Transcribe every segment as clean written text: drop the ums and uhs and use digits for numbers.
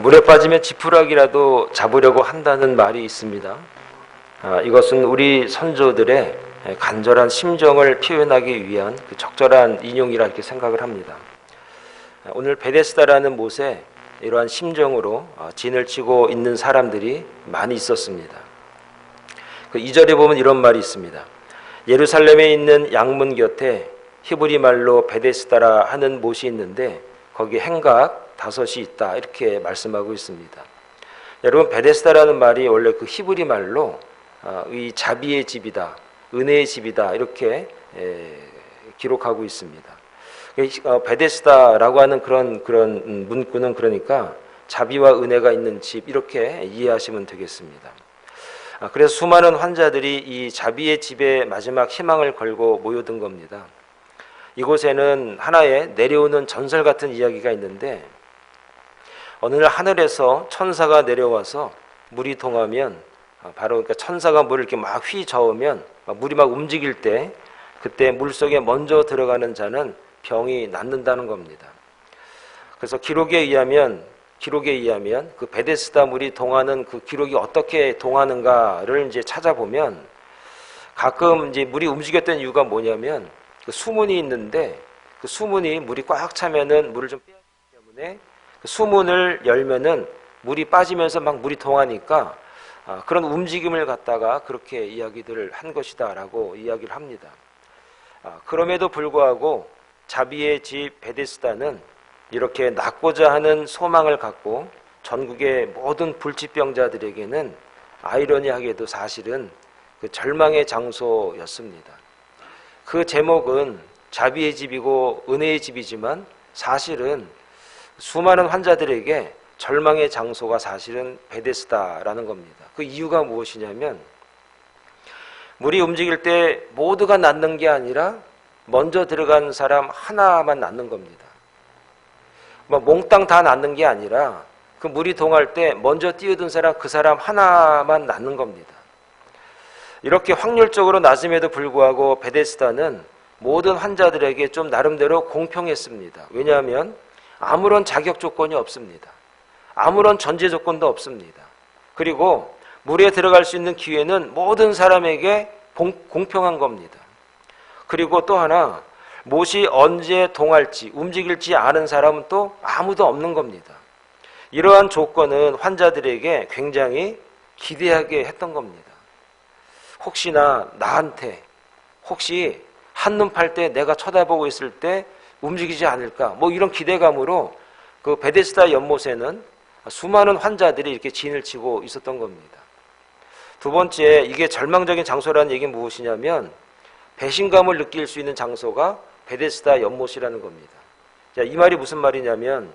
물에 빠지면 지푸라기라도 잡으려고 한다는 말이 있습니다. 이것은 우리 선조들의 간절한 심정을 표현하기 위한 그 적절한 인용이라 이렇게 생각을 합니다. 오늘 베데스다라는 못에 이러한 심정으로 진을 치고 있는 사람들이 많이 있었습니다. 그 2절에 보면 이런 말이 있습니다. 예루살렘에 있는 양문 곁에 히브리 말로 베데스다라 하는 못이 있는데 거기 행각 5이 있다, 이렇게 말씀하고 있습니다. 여러분, 베데스다라는 말이 원래 그 히브리 말로 이 자비의 집이다, 은혜의 집이다, 이렇게 기록하고 있습니다. 베데스다라고 하는 그런 문구는 그러니까 자비와 은혜가 있는 집, 이렇게 이해하시면 되겠습니다. 그래서 수많은 환자들이 이 자비의 집에 마지막 희망을 걸고 모여든 겁니다. 이곳에는 하나의 내려오는 전설 같은 이야기가 있는데, 어느 날 하늘에서 천사가 내려와서 물이 동하면, 바로 그러니까 천사가 물을 이렇게 막 휘저으면 물이 막 움직일 때, 그때 물 속에 먼저 들어가는 자는 병이 낫는다는 겁니다. 그래서 기록에 의하면 그 베데스다 물이 동하는 그 기록이 어떻게 동하는가를 이제 찾아보면, 가끔 이제 물이 움직였던 이유가 뭐냐면, 그 수문이 있는데 그 수문이 물이 꽉 차면은 물을 좀 빼야 하기 때문에 그 수문을 열면은 물이 빠지면서 막 물이 동하니까 그런 움직임을 갖다가 그렇게 이야기들을 한 것이다라고 이야기를 합니다. 그럼에도 불구하고 자비의 집 베데스다는 이렇게 낫고자 하는 소망을 갖고 전국의 모든 불치병자들에게는 아이러니하게도 사실은 그 절망의 장소였습니다. 그 제목은 자비의 집이고 은혜의 집이지만 사실은 수많은 환자들에게 절망의 장소가 사실은 베데스다라는 겁니다. 그 이유가 무엇이냐면, 물이 움직일 때 모두가 낫는 게 아니라 먼저 들어간 사람 하나만 낫는 겁니다. 몽땅 다 낫는 게 아니라 그 물이 동할 때 먼저 뛰어든 사람, 그 사람 하나만 낫는 겁니다. 이렇게 확률적으로 낮음에도 불구하고 베데스다는 모든 환자들에게 좀 나름대로 공평했습니다. 왜냐하면 아무런 자격 조건이 없습니다. 아무런 전제 조건도 없습니다. 그리고 물에 들어갈 수 있는 기회는 모든 사람에게 공평한 겁니다. 그리고 또 하나, 못이 언제 동할지 움직일지 아는 사람은 또 아무도 없는 겁니다. 이러한 조건은 환자들에게 굉장히 기대하게 했던 겁니다. 혹시나 나한테 혹시 한눈 팔 때 내가 쳐다보고 있을 때 움직이지 않을까, 이런 기대감으로 그 베데스다 연못에는 수많은 환자들이 이렇게 진을 치고 있었던 겁니다. 두 번째, 이게 절망적인 장소라는 얘기는 무엇이냐면, 배신감을 느낄 수 있는 장소가 베데스다 연못이라는 겁니다. 자, 이 말이 무슨 말이냐면,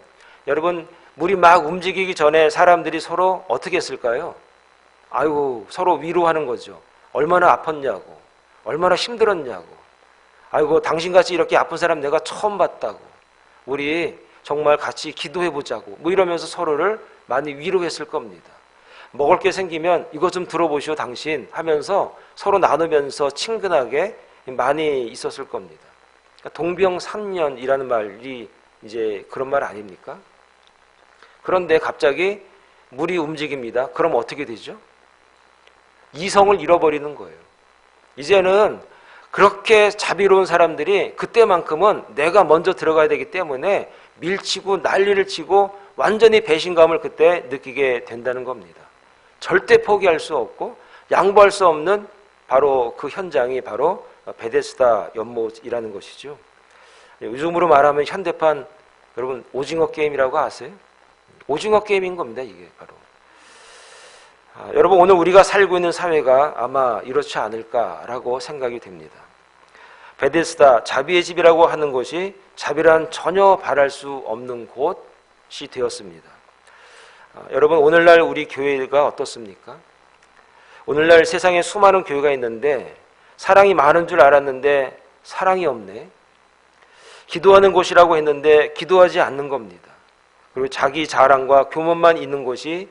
여러분, 물이 막 움직이기 전에 사람들이 서로 어떻게 했을까요? 아이고, 서로 위로하는 거죠. 얼마나 아팠냐고, 얼마나 힘들었냐고, 아이고 당신같이 이렇게 아픈 사람 내가 처음 봤다고, 우리 정말 같이 기도해보자고, 이러면서 서로를 많이 위로했을 겁니다. 먹을 게 생기면 이것 좀 들어보시오 당신 하면서 서로 나누면서 친근하게 많이 있었을 겁니다. 그러니까 동병상련이라는 말이 이제 그런 말 아닙니까? 그런데 갑자기 물이 움직입니다. 그럼 어떻게 되죠? 이성을 잃어버리는 거예요. 이제는 그렇게 자비로운 사람들이 그때만큼은 내가 먼저 들어가야 되기 때문에 밀치고 난리를 치고 완전히 배신감을 그때 느끼게 된다는 겁니다. 절대 포기할 수 없고 양보할 수 없는 바로 그 현장이 바로 베데스다 연못이라는 것이죠. 요즘으로 말하면 현대판 여러분 오징어 게임이라고 아세요? 오징어 게임인 겁니다. 이게 바로. 여러분 오늘 우리가 살고 있는 사회가 아마 이렇지 않을까라고 생각이 됩니다. 베데스다 자비의 집이라고 하는 곳이 자비란 전혀 바랄 수 없는 곳이 되었습니다. 여러분 오늘날 우리 교회가 어떻습니까? 오늘날 세상에 수많은 교회가 있는데 사랑이 많은 줄 알았는데 사랑이 없네. 기도하는 곳이라고 했는데 기도하지 않는 겁니다. 그리고 자기 자랑과 교만만 있는 곳이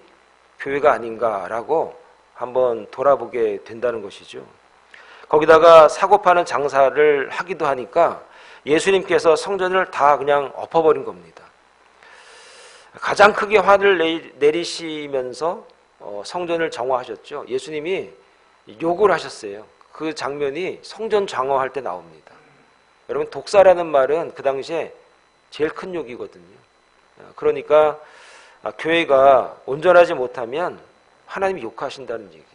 교회가 아닌가라고 한번 돌아보게 된다는 것이죠. 거기다가 사고파는 장사를 하기도 하니까 예수님께서 성전을 다 그냥 엎어버린 겁니다. 가장 크게 화를 내리시면서 성전을 정화하셨죠. 예수님이 욕을 하셨어요. 그 장면이 성전 정화할 때 나옵니다. 여러분 독사라는 말은 그 당시에 제일 큰 욕이거든요. 그러니까 교회가 온전하지 못하면 하나님이 욕하신다는 얘기예요.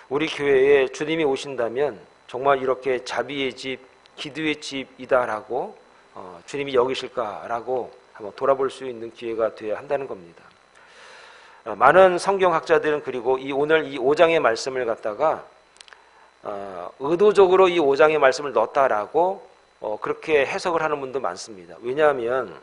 우리 교회에 주님이 오신다면 정말 이렇게 자비의 집, 기도의 집이다라고 주님이 여기실까라고 한번 돌아볼 수 있는 기회가 되어야 한다는 겁니다. 많은 성경학자들은 그리고 오늘 이 5장의 말씀을 갖다가 의도적으로 이 5장의 말씀을 넣었다라고 그렇게 해석을 하는 분도 많습니다. 왜냐하면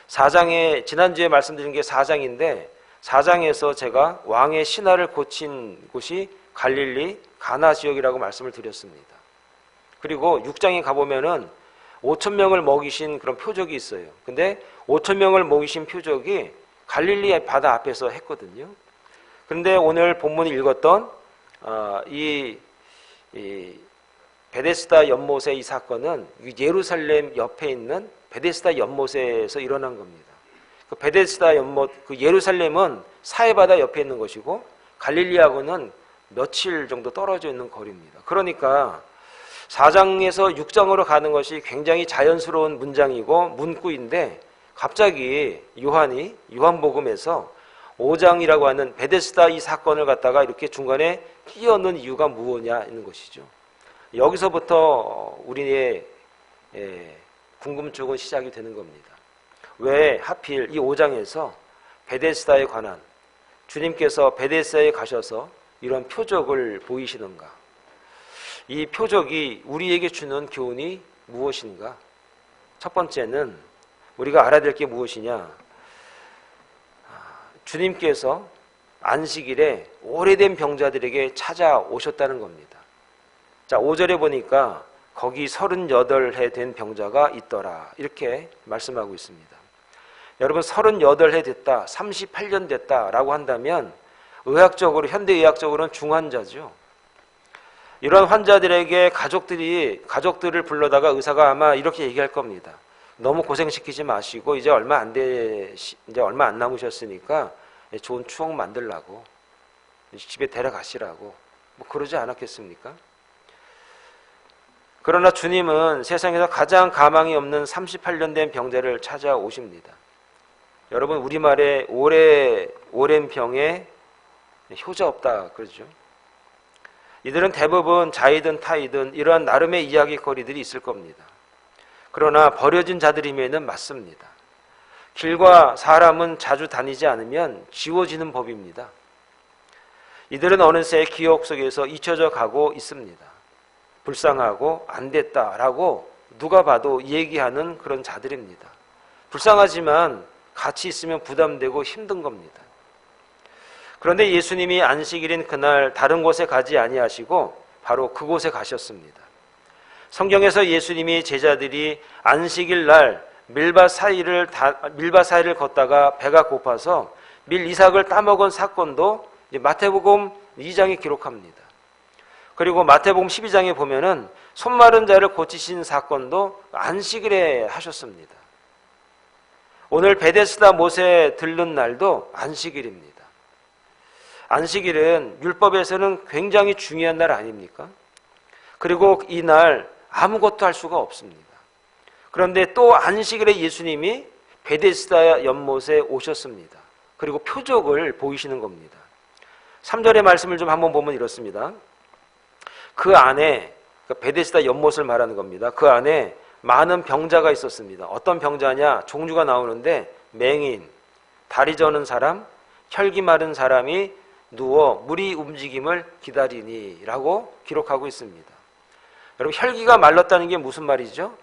4장에 지난주에 말씀드린 게 4장인데 4장에서 제가 왕의 신하를 고친 곳이 갈릴리 가나 지역이라고 말씀을 드렸습니다. 그리고 6장에 가보면은 5,000명을 먹이신 그런 표적이 있어요. 근데 5,000명을 먹이신 표적이 갈릴리 바다 앞에서 했거든요. 그런데 오늘 본문을 읽었던 이 베데스다 연못의 이 사건은 예루살렘 옆에 있는 베데스다 연못에서 일어난 겁니다. 그 베데스다 연못, 그 예루살렘은 사해바다 옆에 있는 것이고 갈릴리하고는 며칠 정도 떨어져 있는 거리입니다. 그러니까 4장에서 6장으로 가는 것이 굉장히 자연스러운 문장이고 문구인데 갑자기 요한복음에서 5장이라고 하는 베데스다 이 사건을 갖다가 이렇게 중간에 끼워 넣은 이유가 무엇이냐 있는 것이죠. 여기서부터 우리의 궁금증은 시작이 되는 겁니다. 왜 하필 이 5장에서 베데스다에 관한 주님께서 베데스다에 가셔서 이런 표적을 보이시는가? 이 표적이 우리에게 주는 교훈이 무엇인가? 첫 번째는 우리가 알아야 될 게 무엇이냐? 주님께서 안식일에 오래된 병자들에게 찾아오셨다는 겁니다. 자, 5절에 보니까 거기 38해 된 병자가 있더라. 이렇게 말씀하고 있습니다. 여러분 38해 됐다, 38년 됐다라고 한다면 의학적으로, 현대의학적으로는 중환자죠. 이런 환자들에게 가족들을 불러다가 의사가 아마 이렇게 얘기할 겁니다. 너무 고생시키지 마시고 이제 얼마 안 남으셨으니까 좋은 추억 만들라고 집에 데려가시라고 뭐 그러지 않았겠습니까? 그러나 주님은 세상에서 가장 가망이 없는 38년 된 병자를 찾아오십니다. 여러분 우리말에 오랜 병에 효자 없다 그러죠. 이들은 대부분 자이든 타이든 이러한 나름의 이야기거리들이 있을 겁니다. 그러나 버려진 자들임에는 맞습니다. 길과 사람은 자주 다니지 않으면 지워지는 법입니다. 이들은 어느새 기억 속에서 잊혀져 가고 있습니다. 불쌍하고 안 됐다라고 누가 봐도 얘기하는 그런 자들입니다. 불쌍하지만 같이 있으면 부담되고 힘든 겁니다. 그런데 예수님이 안식일인 그날 다른 곳에 가지 아니하시고 바로 그곳에 가셨습니다. 성경에서 예수님이 제자들이 안식일 날 밀밭 사이를 걷다가 배가 고파서 밀 이삭을 따먹은 사건도 이제 마태복음 2장에 기록합니다. 그리고 마태복음 12장에 보면은 손 마른 자를 고치신 사건도 안식일에 하셨습니다. 오늘 베데스다 못에 들른 날도 안식일입니다. 안식일은 율법에서는 굉장히 중요한 날 아닙니까? 그리고 이 날 아무것도 할 수가 없습니다. 그런데 또 안식일에 예수님이 베데스다 연못에 오셨습니다. 그리고 표적을 보이시는 겁니다. 3절의 말씀을 좀 한번 보면 이렇습니다. 그 안에, 베데스다 연못을 말하는 겁니다. 그 안에 많은 병자가 있었습니다. 어떤 병자냐? 종류가 나오는데 맹인, 다리 저는 사람, 혈기 마른 사람이 누워 물이 움직임을 기다리니 라고 기록하고 있습니다. 여러분, 혈기가 말랐다는 게 무슨 말이죠?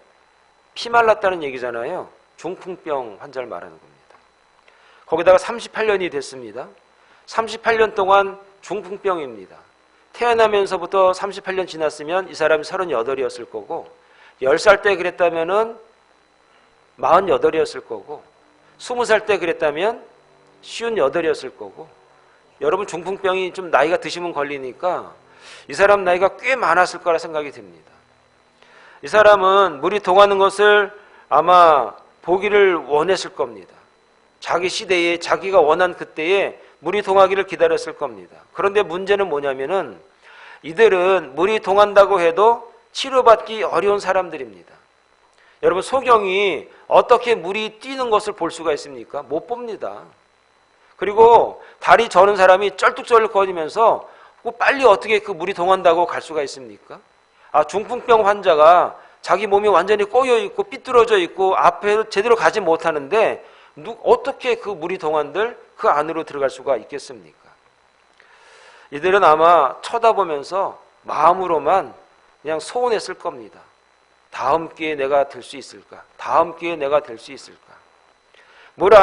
피 말랐다는 얘기잖아요. 중풍병 환자를 말하는 겁니다. 거기다가 38년이 됐습니다. 38년 동안 중풍병입니다. 태어나면서부터 38년 지났으면 이 사람이 38이었을 거고, 10살 때 그랬다면은 48이었을 거고, 20살 때 그랬다면 58이었을 거고, 여러분 중풍병이 좀 나이가 드시면 걸리니까 이 사람 나이가 꽤 많았을 거라 생각이 듭니다. 이 사람은 물이 동하는 것을 아마 보기를 원했을 겁니다. 자기 시대에 자기가 원한 그때에 물이 동하기를 기다렸을 겁니다. 그런데 문제는 뭐냐면은 이들은 물이 동한다고 해도 치료받기 어려운 사람들입니다. 여러분, 소경이 어떻게 물이 뛰는 것을 볼 수가 있습니까? 못 봅니다. 그리고 다리 저는 사람이 쩔뚝쩔뚝 거리면서 빨리 어떻게 그 물이 동한다고 갈 수가 있습니까? 중풍병 환자가 자기 몸이 완전히 꼬여 있고 삐뚤어져 있고 앞에 제대로 가지 못하는데 어떻게 그 물이 동한들 그 안으로 들어갈 수가 있겠습니까? 이들은 아마 쳐다보면서 마음으로만 그냥 소원했을 겁니다. 다음 기회에 내가 될 수 있을까? 다음 기회에 내가 될 수 있을까? 물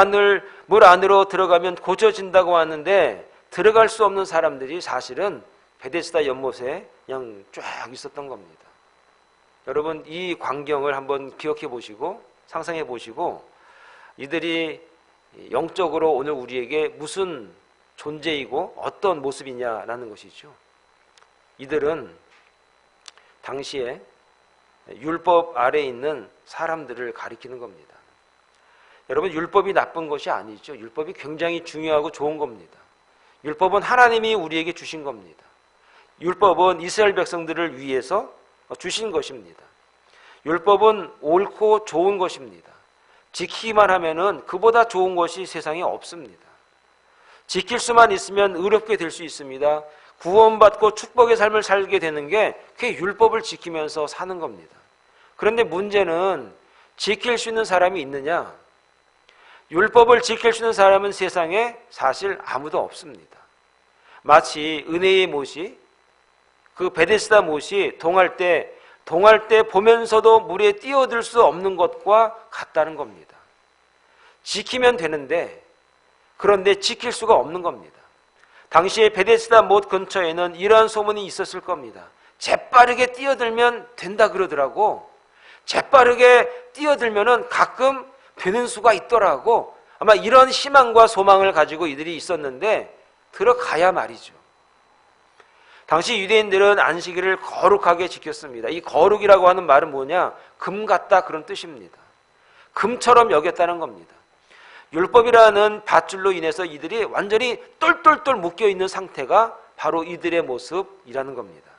안으로 들어가면 고쳐진다고 하는데 들어갈 수 없는 사람들이 사실은 베데스다 연못에 그냥 쫙 있었던 겁니다. 여러분, 이 광경을 한번 기억해 보시고 상상해 보시고 이들이 영적으로 오늘 우리에게 무슨 존재이고 어떤 모습이냐라는 것이죠. 이들은 당시에 율법 아래에 있는 사람들을 가리키는 겁니다. 여러분, 율법이 나쁜 것이 아니죠. 율법이 굉장히 중요하고 좋은 겁니다. 율법은 하나님이 우리에게 주신 겁니다. 율법은 이스라엘 백성들을 위해서 주신 것입니다. 율법은 옳고 좋은 것입니다. 지키기만 하면은 그보다 좋은 것이 세상에 없습니다. 지킬 수만 있으면 의롭게 될 수 있습니다. 구원받고 축복의 삶을 살게 되는 게 그게 율법을 지키면서 사는 겁니다. 그런데 문제는 지킬 수 있는 사람이 있느냐? 율법을 지킬 수 있는 사람은 세상에 사실 아무도 없습니다. 마치 은혜의 못이, 그 베데스다 못이 동할 때 보면서도 물에 뛰어들 수 없는 것과 같다는 겁니다. 지키면 되는데 그런데 지킬 수가 없는 겁니다. 당시에 베데스다 못 근처에는 이러한 소문이 있었을 겁니다. 재빠르게 뛰어들면 된다 그러더라고. 재빠르게 뛰어들면은 가끔 되는 수가 있더라고. 아마 이런 희망과 소망을 가지고 이들이 있었는데 들어가야 말이죠. 당시 유대인들은 안식일을 거룩하게 지켰습니다. 이 거룩이라고 하는 말은 뭐냐? 금 같다 그런 뜻입니다. 금처럼 여겼다는 겁니다. 율법이라는 밧줄로 인해서 이들이 완전히 똘똘똘 묶여있는 상태가 바로 이들의 모습이라는 겁니다.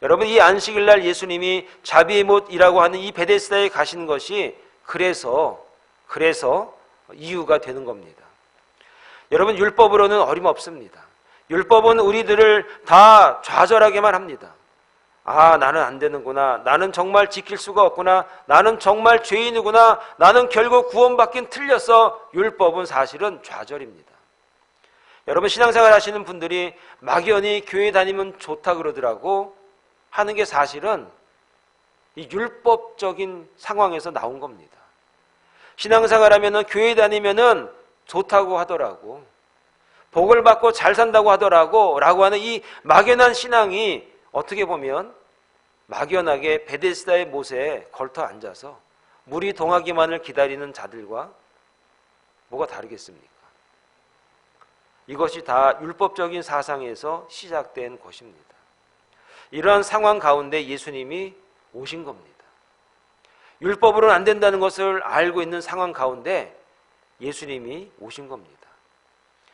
여러분, 이 안식일날 예수님이 자비의 못이라고 하는 이 베데스다에 가신 것이 그래서 이유가 되는 겁니다. 여러분, 율법으로는 어림없습니다. 율법은 우리들을 다 좌절하게만 합니다. 나는 안 되는구나. 나는 정말 지킬 수가 없구나. 나는 정말 죄인이구나. 나는 결국 구원받긴 틀렸어. 율법은 사실은 좌절입니다. 여러분, 신앙생활 하시는 분들이 막연히 교회 다니면 좋다 그러더라고 하는 게 사실은 이 율법적인 상황에서 나온 겁니다. 신앙생활 하면은 교회 다니면은 좋다고 하더라고. 복을 받고 잘 산다고 하더라고 라고 하는 이 막연한 신앙이 어떻게 보면 막연하게 베데스다의 못에 걸터 앉아서 물이 동하기만을 기다리는 자들과 뭐가 다르겠습니까? 이것이 다 율법적인 사상에서 시작된 것입니다. 이러한 상황 가운데 예수님이 오신 겁니다. 율법으로는 안 된다는 것을 알고 있는 상황 가운데 예수님이 오신 겁니다.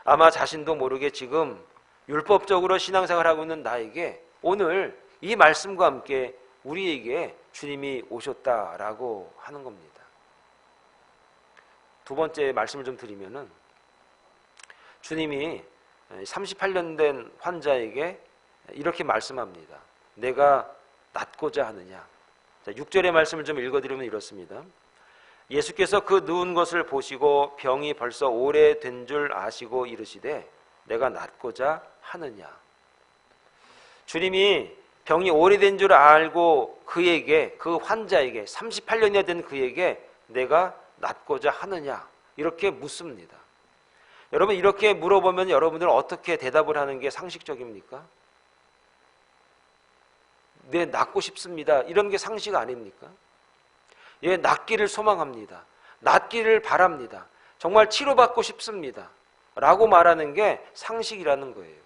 아마 자신도 모르게 지금 율법적으로 신앙생활하고 있는 나에게 오늘 이 말씀과 함께 우리에게 주님이 오셨다라고 하는 겁니다. 두 번째 말씀을 좀 드리면은, 주님이 38년 된 환자에게 이렇게 말씀합니다. 내가 낫고자 하느냐. 6절의 말씀을 좀 읽어드리면 이렇습니다. 예수께서 그 누운 것을 보시고 병이 벌써 오래된 줄 아시고 이르시되 내가 낫고자 하느냐. 주님이 병이 오래된 줄 알고 그에게, 그 환자에게, 38년이나 된 그에게 내가 낫고자 하느냐 이렇게 묻습니다. 여러분, 이렇게 물어보면 여러분들은 어떻게 대답을 하는 게 상식적입니까? 네, 낫고 싶습니다. 이런 게 상식 아닙니까? 예, 낫기를 소망합니다. 낫기를 바랍니다. 정말 치료받고 싶습니다. 라고 말하는 게 상식이라는 거예요.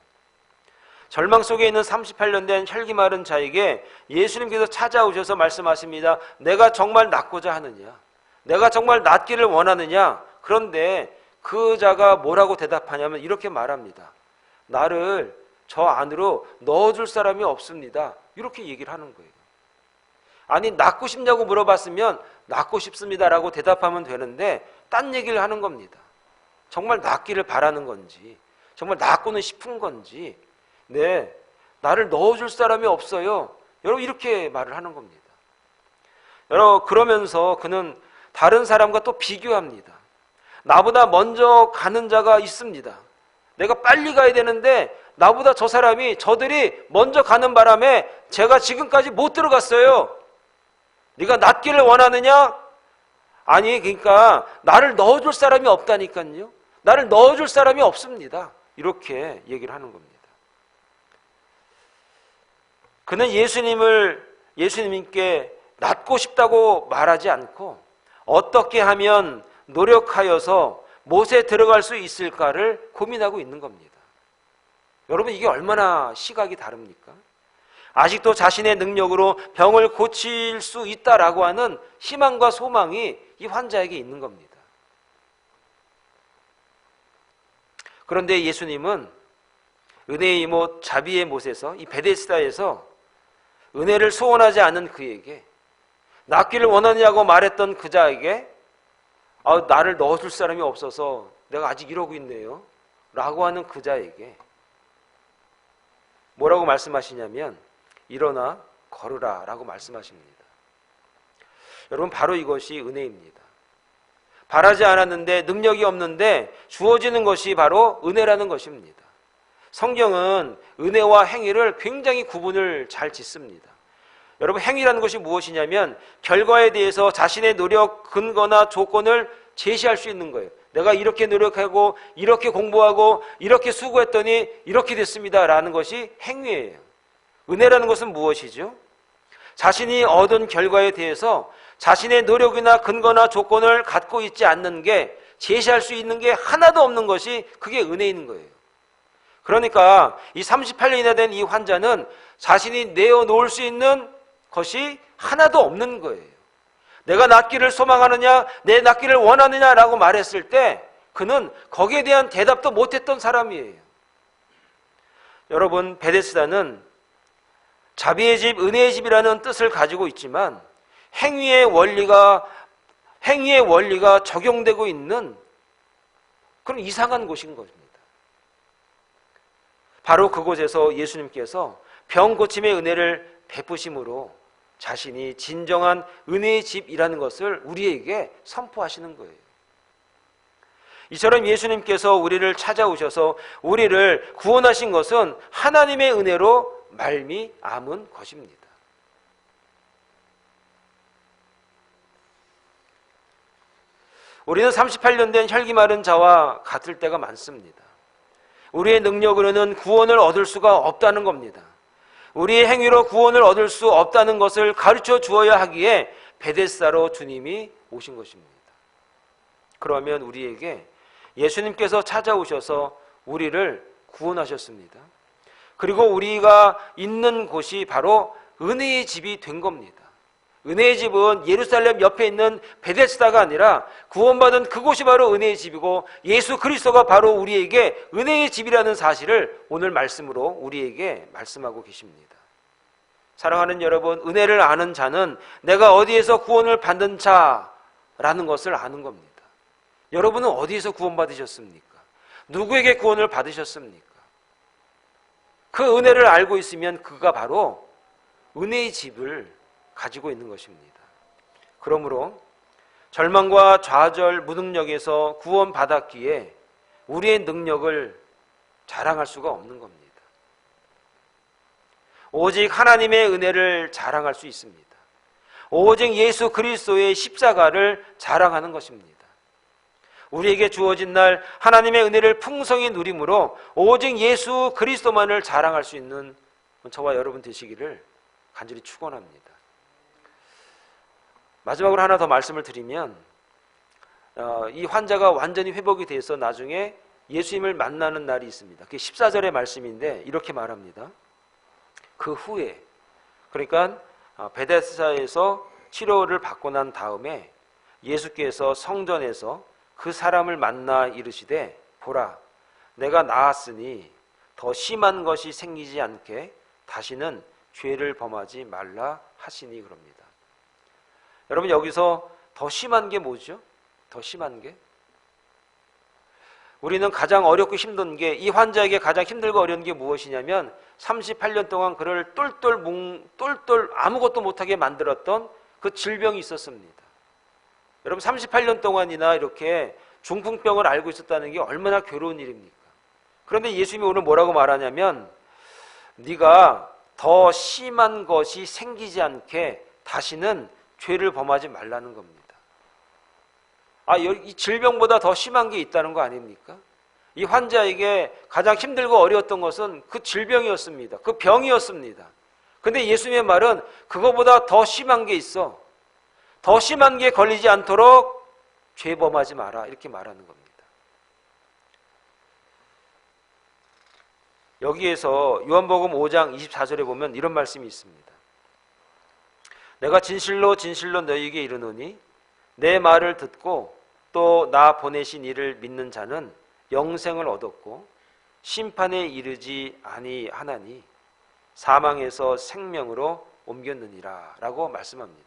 절망 속에 있는 38년 된 혈기 마른 자에게 예수님께서 찾아오셔서 말씀하십니다. 내가 정말 낫고자 하느냐? 내가 정말 낫기를 원하느냐? 그런데 그 자가 뭐라고 대답하냐면 이렇게 말합니다. 나를 저 안으로 넣어줄 사람이 없습니다. 이렇게 얘기를 하는 거예요. 아니, 낫고 싶냐고 물어봤으면 낫고 싶습니다라고 대답하면 되는데 딴 얘기를 하는 겁니다. 정말 낫기를 바라는 건지, 정말 낫고는 싶은 건지, 네, 나를 넣어줄 사람이 없어요. 여러분, 이렇게 말을 하는 겁니다. 여러분, 그러면서 그는 다른 사람과 또 비교합니다. 나보다 먼저 가는 자가 있습니다. 내가 빨리 가야 되는데 나보다 저들이 먼저 가는 바람에 제가 지금까지 못 들어갔어요. 네가 낫기를 원하느냐? 아니, 그러니까 나를 넣어줄 사람이 없다니까요. 나를 넣어줄 사람이 없습니다. 이렇게 얘기를 하는 겁니다. 그는 예수님께 낫고 싶다고 말하지 않고 어떻게 하면 노력하여서 못에 들어갈 수 있을까를 고민하고 있는 겁니다. 여러분, 이게 얼마나 시각이 다릅니까? 아직도 자신의 능력으로 병을 고칠 수 있다라고 하는 희망과 소망이 이 환자에게 있는 겁니다. 그런데 예수님은 은혜의 이모 자비의 못에서, 이 베데스다에서 은혜를 소원하지 않은 그에게, 낫기를 원하냐고 말했던 그 자에게 나를 넣어줄 사람이 없어서 내가 아직 이러고 있네요 라고 하는 그 자에게 뭐라고 말씀하시냐면 일어나 걸으라 라고 말씀하십니다. 여러분, 바로 이것이 은혜입니다. 바라지 않았는데, 능력이 없는데 주어지는 것이 바로 은혜라는 것입니다. 성경은 은혜와 행위를 굉장히 구분을 잘 짓습니다. 여러분, 행위라는 것이 무엇이냐면 결과에 대해서 자신의 노력, 근거나 조건을 제시할 수 있는 거예요. 내가 이렇게 노력하고 이렇게 공부하고 이렇게 수고했더니 이렇게 됐습니다 라는 것이 행위예요. 은혜라는 것은 무엇이죠? 자신이 얻은 결과에 대해서 자신의 노력이나 근거나 조건을 갖고 있지 않는 게, 제시할 수 있는 게 하나도 없는 것이, 그게 은혜인 거예요. 그러니까 이 38년이나 된 이 환자는 자신이 내어놓을 수 있는 것이 하나도 없는 거예요. 내가 낫기를 소망하느냐, 내 낫기를 원하느냐라고 말했을 때 그는 거기에 대한 대답도 못했던 사람이에요. 여러분, 베데스다는 자비의 집, 은혜의 집이라는 뜻을 가지고 있지만 행위의 원리가 적용되고 있는 그런 이상한 곳인 겁니다. 바로 그곳에서 예수님께서 병 고침의 은혜를 베푸심으로 자신이 진정한 은혜의 집이라는 것을 우리에게 선포하시는 거예요. 이처럼 예수님께서 우리를 찾아오셔서 우리를 구원하신 것은 하나님의 은혜로 말미암은 것입니다. 우리는 38년 된 혈기 마른 자와 같을 때가 많습니다. 우리의 능력으로는 구원을 얻을 수가 없다는 겁니다. 우리의 행위로 구원을 얻을 수 없다는 것을 가르쳐 주어야 하기에 베데스다로 주님이 오신 것입니다. 그러면 우리에게 예수님께서 찾아오셔서 우리를 구원하셨습니다. 그리고 우리가 있는 곳이 바로 은혜의 집이 된 겁니다. 은혜의 집은 예루살렘 옆에 있는 베데스다가 아니라 구원받은 그곳이 바로 은혜의 집이고 예수 그리스도가 바로 우리에게 은혜의 집이라는 사실을 오늘 말씀으로 우리에게 말씀하고 계십니다. 사랑하는 여러분, 은혜를 아는 자는 내가 어디에서 구원을 받는 자라는 것을 아는 겁니다. 여러분은 어디에서 구원받으셨습니까? 누구에게 구원을 받으셨습니까? 그 은혜를 알고 있으면 그가 바로 은혜의 집을 가지고 있는 것입니다. 그러므로 절망과 좌절, 무능력에서 구원받았기에 우리의 능력을 자랑할 수가 없는 겁니다. 오직 하나님의 은혜를 자랑할 수 있습니다. 오직 예수 그리스도의 십자가를 자랑하는 것입니다. 우리에게 주어진 날 하나님의 은혜를 풍성히 누림으로 오직 예수 그리스도만을 자랑할 수 있는 저와 여러분 되시기를 간절히 축원합니다. 마지막으로 하나 더 말씀을 드리면 이 환자가 완전히 회복이 돼서 나중에 예수님을 만나는 날이 있습니다. 그게 14절의 말씀인데 이렇게 말합니다. 그 후에, 그러니까 베데스다에서 치료를 받고 난 다음에 예수께서 성전에서 그 사람을 만나 이르시되 보라, 내가 나았으니 더 심한 것이 생기지 않게 다시는 죄를 범하지 말라 하시니 그럽니다. 여러분, 여기서 더 심한 게 뭐죠? 더 심한 게? 우리는 가장 어렵고 힘든 게, 이 환자에게 가장 힘들고 어려운 게 무엇이냐면 38년 동안 그를 똘똘 아무것도 못하게 만들었던 그 질병이 있었습니다. 여러분, 38년 동안이나 이렇게 중풍병을 앓고 있었다는 게 얼마나 괴로운 일입니까? 그런데 예수님이 오늘 뭐라고 말하냐면 네가 더 심한 것이 생기지 않게 다시는 죄를 범하지 말라는 겁니다. 이 질병보다 더 심한 게 있다는 거 아닙니까? 이 환자에게 가장 힘들고 어려웠던 것은 그 질병이었습니다. 그 병이었습니다. 근데 예수님의 말은 그거보다 더 심한 게 있어. 더 심한 게 걸리지 않도록 죄 범하지 마라, 이렇게 말하는 겁니다. 여기에서 요한복음 5장 24절에 보면 이런 말씀이 있습니다. 내가 진실로 진실로 너희에게 이르노니 내 말을 듣고 또 나 보내신 이를 믿는 자는 영생을 얻었고 심판에 이르지 아니하나니 사망에서 생명으로 옮겼느니라 라고 말씀합니다.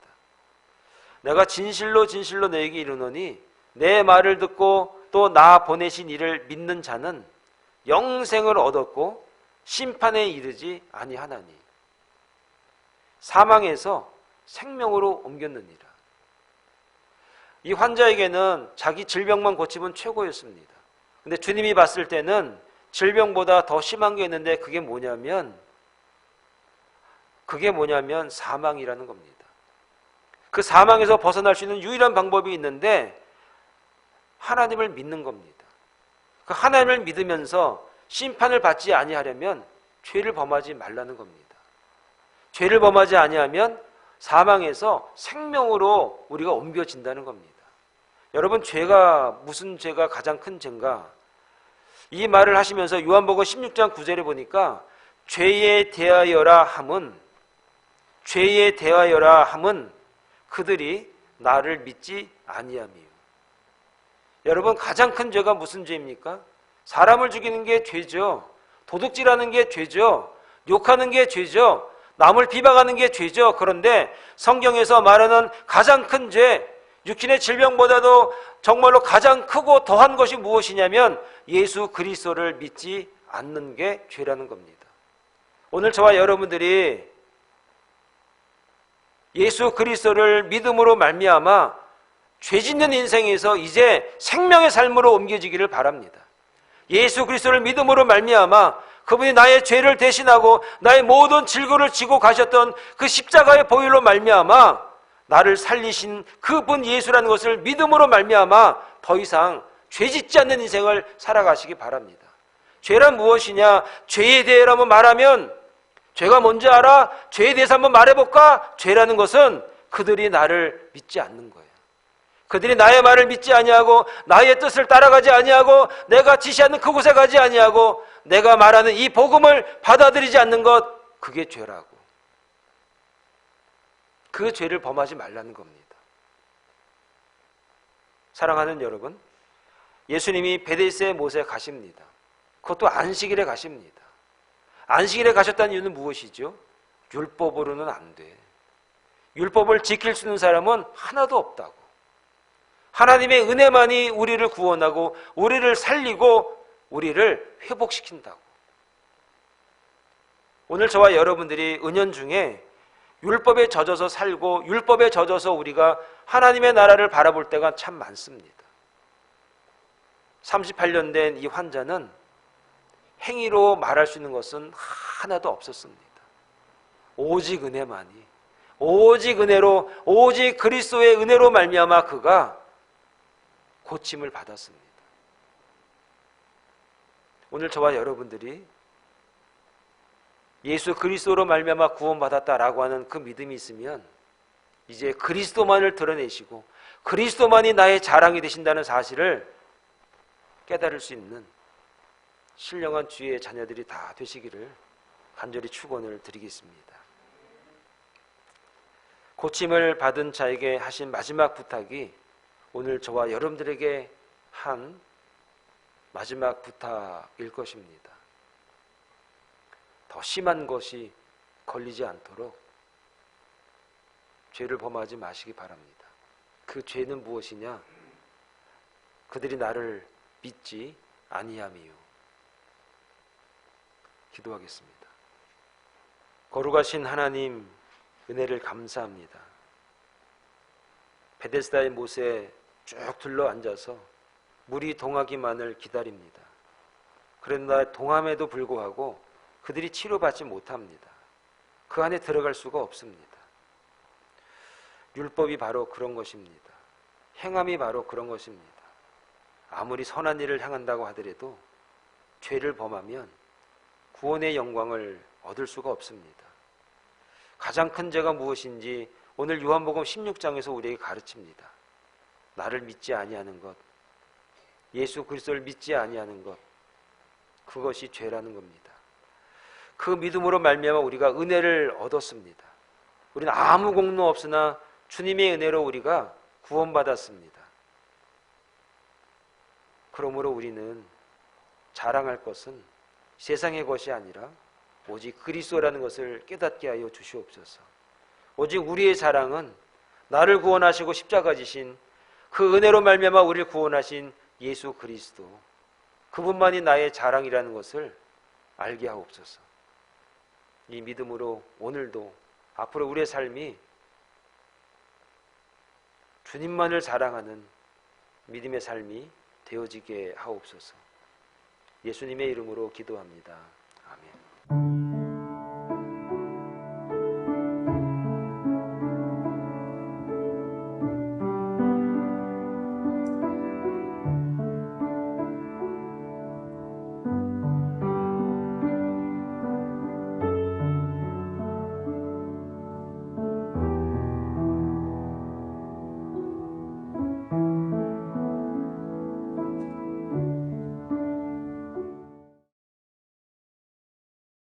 내가 진실로 진실로 너희에게 이르노니 내 말을 듣고 또 나 보내신 이를 믿는 자는 영생을 얻었고 심판에 이르지 아니하나니 사망에서 생명으로 옮겼느니라. 이 환자에게는 자기 질병만 고치면 최고였습니다. 근데 주님이 봤을 때는 질병보다 더 심한 게 있는데 그게 뭐냐면 사망이라는 겁니다. 그 사망에서 벗어날 수 있는 유일한 방법이 있는데 하나님을 믿는 겁니다. 그 하나님을 믿으면서 심판을 받지 아니하려면 죄를 범하지 말라는 겁니다. 죄를 범하지 아니하면 사망에서 생명으로 우리가 옮겨진다는 겁니다. 여러분, 무슨 죄가 가장 큰 죄인가? 이 말을 하시면서 요한복음 16장 9절에 보니까 죄에 대하여라 함은 그들이 나를 믿지 아니함이요. 여러분, 가장 큰 죄가 무슨 죄입니까? 사람을 죽이는 게 죄죠. 도둑질하는 게 죄죠. 욕하는 게 죄죠. 남을 비방하는 게 죄죠. 그런데 성경에서 말하는 가장 큰 죄, 육신의 질병보다도 정말로 가장 크고 더한 것이 무엇이냐면 예수 그리스도를 믿지 않는 게 죄라는 겁니다. 오늘 저와 여러분들이 예수 그리스도를 믿음으로 말미암아 죄 짓는 인생에서 이제 생명의 삶으로 옮겨지기를 바랍니다. 예수 그리스도를 믿음으로 말미암아 그분이 나의 죄를 대신하고 나의 모든 질고를 지고 가셨던 그 십자가의 보혈로 말미암아 나를 살리신 그분 예수라는 것을 믿음으로 말미암아 더 이상 죄 짓지 않는 인생을 살아가시기 바랍니다. 죄란 무엇이냐? 죄에 대해서 한번 말하면 죄가 뭔지 알아? 죄에 대해서 한번 말해볼까? 죄라는 것은 그들이 나를 믿지 않는 거예요. 그들이 나의 말을 믿지 아니하고 나의 뜻을 따라가지 아니하고 내가 지시하는 그곳에 가지 아니하고 내가 말하는 이 복음을 받아들이지 않는 것, 그게 죄라고. 그 죄를 범하지 말라는 겁니다. 사랑하는 여러분, 예수님이 베데스다의 못에 가십니다. 그것도 안식일에 가십니다. 안식일에 가셨다는 이유는 무엇이죠? 율법으로는 안 돼. 율법을 지킬 수 있는 사람은 하나도 없다고. 하나님의 은혜만이 우리를 구원하고 우리를 살리고 우리를 회복시킨다고. 오늘 저와 여러분들이 은연중에 율법에 젖어서 살고 율법에 젖어서 우리가 하나님의 나라를 바라볼 때가 참 많습니다. 38년 된 이 환자는 행위로 말할 수 있는 것은 하나도 없었습니다. 오직 은혜만이, 오직 은혜로, 오직 그리스도의 은혜로 말미암아 그가 고침을 받았습니다. 오늘 저와 여러분들이 예수 그리스도로 말미암아 구원받았다라고 하는 그 믿음이 있으면 이제 그리스도만을 드러내시고 그리스도만이 나의 자랑이 되신다는 사실을 깨달을 수 있는 신령한 주의 자녀들이 다 되시기를 간절히 축원을 드리겠습니다. 고침을 받은 자에게 하신 마지막 부탁이 오늘 저와 여러분들에게 한 마지막 부탁일 것입니다. 더 심한 것이 걸리지 않도록 죄를 범하지 마시기 바랍니다. 그 죄는 무엇이냐? 그들이 나를 믿지 아니함이요. 기도하겠습니다. 거룩하신 하나님, 은혜를 감사합니다. 베데스다의 못에 쭉 둘러앉아서 물이 동하기만을 기다립니다. 그러나 동함에도 불구하고 그들이 치료받지 못합니다. 그 안에 들어갈 수가 없습니다. 율법이 바로 그런 것입니다. 행함이 바로 그런 것입니다. 아무리 선한 일을 행한다고 하더라도 죄를 범하면 구원의 영광을 얻을 수가 없습니다. 가장 큰 죄가 무엇인지 오늘 요한복음 16장에서 우리에게 가르칩니다. 나를 믿지 아니하는 것, 예수 그리스도를 믿지 아니하는 것, 그것이 죄라는 겁니다. 그 믿음으로 말미암아 우리가 은혜를 얻었습니다. 우리는 아무 공로 없으나 주님의 은혜로 우리가 구원받았습니다. 그러므로 우리는 자랑할 것은 세상의 것이 아니라 오직 그리스도라는 것을 깨닫게 하여 주시옵소서. 오직 우리의 자랑은 나를 구원하시고 십자가 지신 그 은혜로 말미암아 우리를 구원하신 예수 그리스도, 그분만이 나의 자랑이라는 것을 알게 하옵소서. 이 믿음으로 오늘도 앞으로 우리의 삶이 주님만을 자랑하는 믿음의 삶이 되어지게 하옵소서. 예수님의 이름으로 기도합니다. 아멘.